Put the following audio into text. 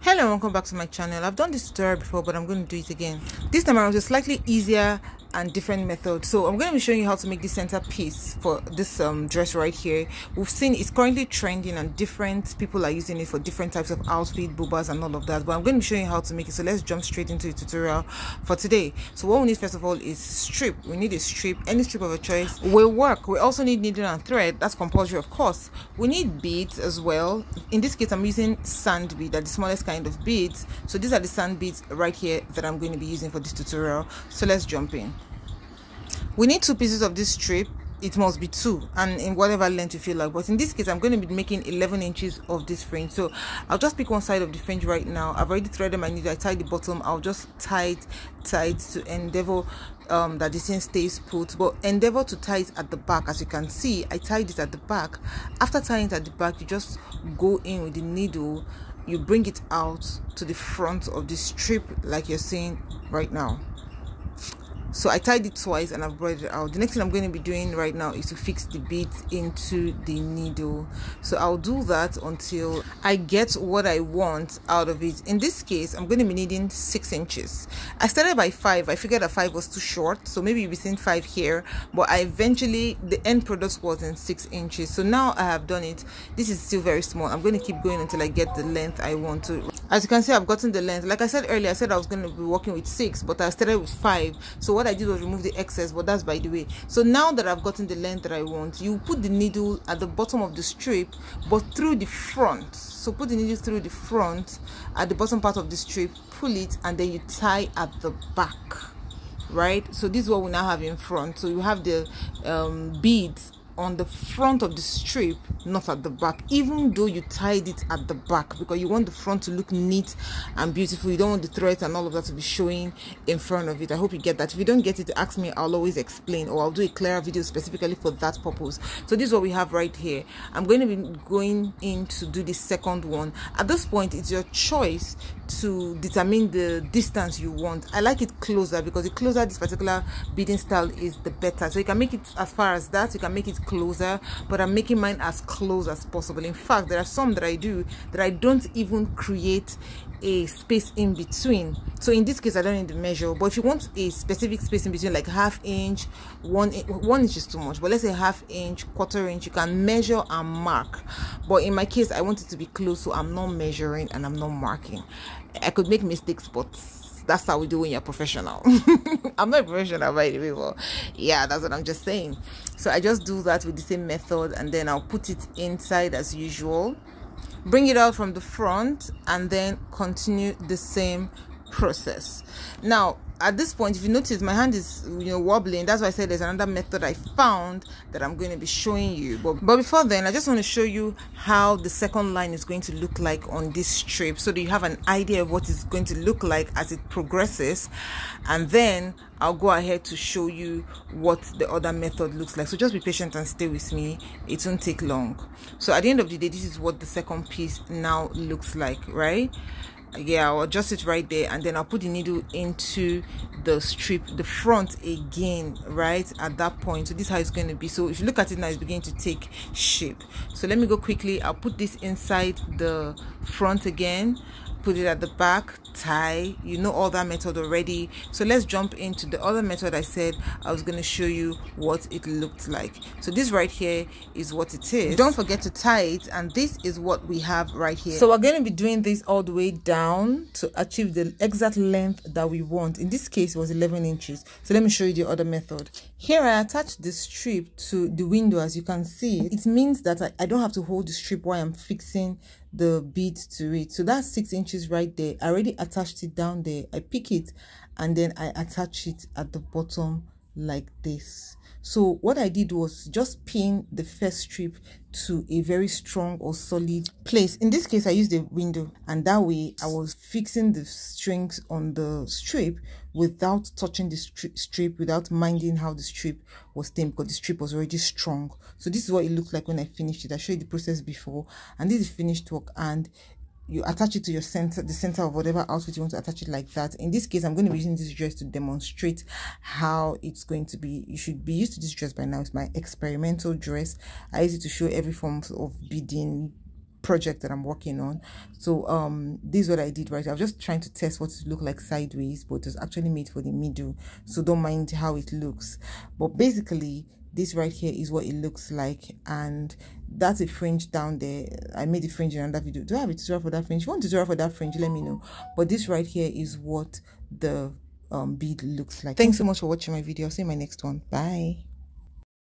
Hello and welcome back to my channel. I've done this tutorial before, but I'm going to do it again. This time around, it's a slightly easier and different method. So I'm going to be showing you how to make this center piece for this dress right here. We've seen it's currently trending and different people are using it for different types of outfit, boobas and all of that, but I'm going to be showing you how to make it. So let's jump straight into the tutorial for today. So what we need first of all is strip. We need a strip, any strip of your choice will work. We also need needle and thread. That's compulsory, of course. We need beads as well. In this case, I'm using sand bead, the smallest kind of beads. So these are the sand beads right here that I'm going to be using for this tutorial. So let's jump in. We need 2 pieces of this strip. It must be 2 and in whatever length you feel like, but in this case I'm going to be making 11 inches of this fringe. So I'll just pick one side of the fringe right now. I've already threaded my needle. I tied the bottom. I'll just tie it to endeavor that the thing stays put, but endeavor to tie it at the back. As you can see, I tied it at the back. After tying it at the back, you just go in with the needle, you bring it out to the front of the strip like you're seeing right now. So I tied it twice and I've brought it out. The next thing I'm going to be doing right now is to fix the beads into the needle. So I'll do that until I get what I want out of it. In this case, I'm going to be needing 6 inches. I started by 5. I figured that 5 was too short, so maybe you'll be seeing 5 here, but the end product was in 6 inches. So now I have done it. This is still very small. I'm going to keep going until I get the length I want to. As you can see, I've gotten the length. Like I said earlier, I said I was going to be working with 6, but I started with 5. So what I did was remove the excess, but that's by the way. So now that I've gotten the length that I want, you put the needle at the bottom of the strip, but through the front. So put the needle through the front at the bottom part of the strip, pull it, and then you tie at the back, right? So this is what we now have in front. So you have the beads on the front of the strip, not at the back, even though you tied it at the back, because you want the front to look neat and beautiful. You don't want the threads and all of that to be showing in front of it. I hope you get that. If you don't get it, ask me. I'll always explain, or I'll do a clearer video specifically for that purpose. So this is what we have right here. I'm going to be going in to do the second one. At this point, it's your choice to determine the distance you want. I like it closer, because the closer this particular beading style is, the better. So you can make it as far as that, you can make it closer, but I'm making mine as close as possible. In fact, there are some that I do that I don't even create a space in between. So in this case, I don't need to measure, but if you want a specific space in between, like ½ inch, 1 inch is too much, but let's say ½ inch, ¼ inch, you can measure and mark. But in my case, I want it to be close, so I'm not measuring and I'm not marking. I could make mistakes, but that's how we do when you're professional. I'm not a professional, by the way, but yeah, that's what I'm just saying. So I just do that with the same method, and then I'll put it inside as usual, bring it out from the front, and then continue the same process. Now at this point, if you notice, my hand is wobbling. That's why I said there's another method I found that I'm going to be showing you, but before then, I just want to show you how the second line is going to look like on this strip, so that you have an idea of what it's going to look like as it progresses, and then I'll go ahead to show you what the other method looks like. So just be patient and stay with me. It won't take long. So at the end of the day, this is what the second piece now looks like, right? Yeah, I'll adjust it right there, and then I'll put the needle into the strip, the front again, right at that point. So this is how it's going to be. So if you look at it now, it's beginning to take shape. So let me go quickly. I'll put this inside the front again, put it at the back, tie. You know all that method already. So let's jump into the other method I said I was going to show you what it looked like. So this right here is what it is. Don't forget to tie it, and this is what we have right here. So we're going to be doing this all the way down to achieve the exact length that we want. In this case, it was 11 inches. So let me show you the other method. Here I attach the strip to the window. As you can see, it means that I don't have to hold the strip while I'm fixing the beads to it. So that's 6 inches right there. I already attached it down there. I pick it and then I attach it at the bottom like this. So what I did was just pin the first strip to a very strong or solid place. In this case, I used a window, and that way I was fixing the strings on the strip without touching the strip, without minding how the strip was thin, because the strip was already strong. So this is what it looked like when I finished it. I showed you the process before, and this is finished work, and you attach it to your center, the center of whatever outfit you want to attach it like that. In this case, I'm going to be using this dress to demonstrate how it's going to be. You should be used to this dress by now. It's my experimental dress. I use it to show every form of beading, project that I'm working on. So this is what I did, right? I was just trying to test what it looked like sideways, but it was actually made for the middle, so don't mind how it looks. But basically this right here is what it looks like, and that's a fringe down there. I made a fringe in another video. Do I have a tutorial for that fringe? If you want a tutorial for that fringe, let me know. But this right here is what the bead looks like. Thanks so much for watching my video. I'll see you in my next one. Bye.